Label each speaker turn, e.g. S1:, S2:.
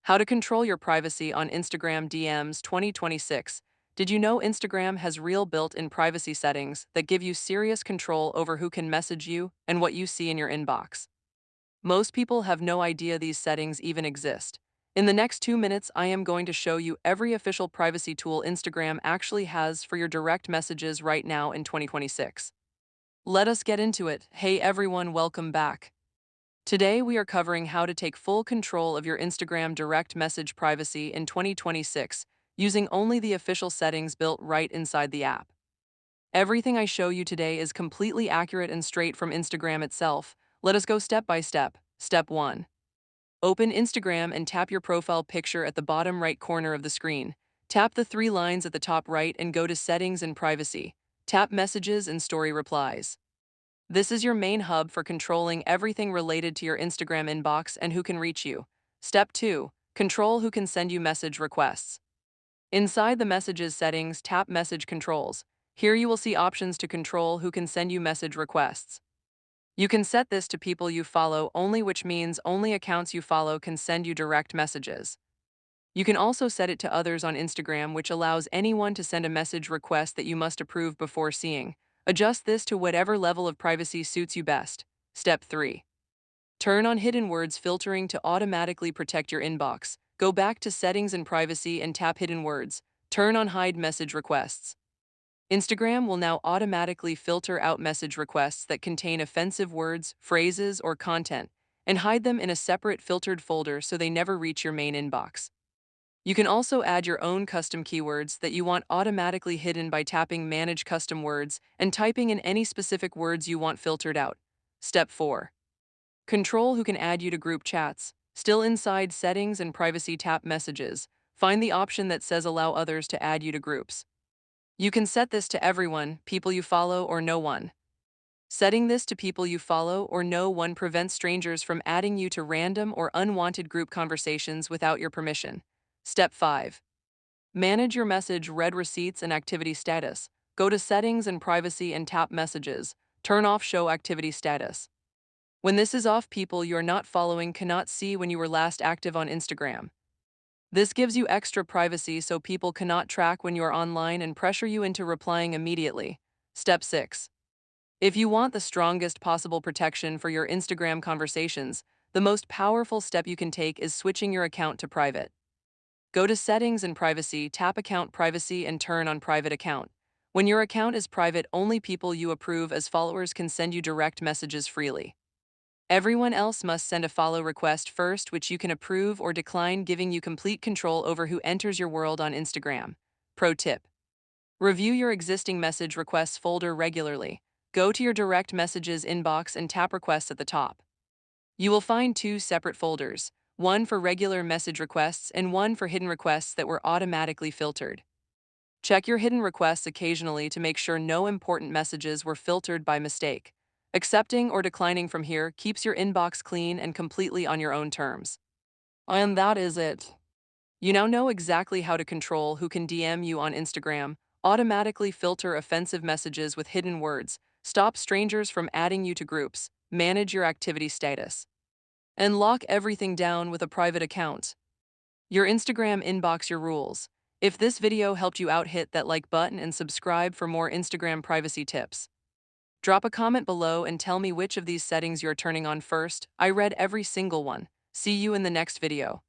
S1: How to control your privacy on Instagram DMs 2026. Did you know Instagram has real built-in privacy settings that give you serious control over who can message you and what you see in your inbox? Most people have no idea these settings even exist. In the next 2 minutes, I am going to show you every official privacy tool Instagram actually has for your direct messages right now in 2026. Let us get into it. Hey everyone, welcome back. Today, we are covering how to take full control of your Instagram direct message privacy in 2026 using only the official settings built right inside the app. Everything I show you today is completely accurate and straight from Instagram itself. Let us go step by step. Step 1. Open Instagram and tap your profile picture at the bottom right corner of the screen. Tap the three lines at the top right and go to Settings and Privacy. Tap Messages and Story Replies. This is your main hub for controlling everything related to your Instagram inbox and who can reach you. Step 2. Control who can send you message requests. Inside the Messages settings, tap Message Controls. Here you will see options to control who can send you message requests. You can set this to people you follow only, which means only accounts you follow can send you direct messages. You can also set it to others on Instagram, which allows anyone to send a message request that you must approve before seeing. Adjust this to whatever level of privacy suits you best. Step 3. Turn on hidden words filtering to automatically protect your inbox. Go back to Settings and Privacy and tap Hidden Words. Turn on Hide Message Requests. Instagram will now automatically filter out message requests that contain offensive words, phrases, or content, and hide them in a separate filtered folder so they never reach your main inbox. You can also add your own custom keywords that you want automatically hidden by tapping Manage Custom Words and typing in any specific words you want filtered out. Step 4. Control who can add you to group chats. Still inside Settings and Privacy, tap Messages. Find the option that says Allow others to add you to groups. You can set this to everyone, people you follow, or no one. Setting this to people you follow or no one prevents strangers from adding you to random or unwanted group conversations without your permission. Step 5. Manage your message read receipts and activity status. Go to Settings and Privacy and tap Messages. Turn off Show Activity Status. When this is off, people you are not following cannot see when you were last active on Instagram. This gives you extra privacy so people cannot track when you are online and pressure you into replying immediately. Step 6. If you want the strongest possible protection for your Instagram conversations, the most powerful step you can take is switching your account to private. Go to Settings and Privacy, tap Account Privacy and turn on Private Account. When your account is private, only people you approve as followers can send you direct messages freely. Everyone else must send a follow request first, which you can approve or decline, giving you complete control over who enters your world on Instagram. Pro tip: review your existing message requests folder regularly. Go to your direct messages inbox and tap Requests at the top. You will find two separate folders, one for regular message requests and one for hidden requests that were automatically filtered. Check your hidden requests occasionally to make sure no important messages were filtered by mistake. Accepting or declining from here keeps your inbox clean and completely on your own terms. And that is it. You now know exactly how to control who can DM you on Instagram, automatically filter offensive messages with hidden words, stop strangers from adding you to groups, manage your activity status, and lock everything down with a private account. Your Instagram inbox, your rules. If this video helped you out, hit that like button and subscribe for more Instagram privacy tips. Drop a comment below and tell me which of these settings you're turning on first. I read every single one. See you in the next video.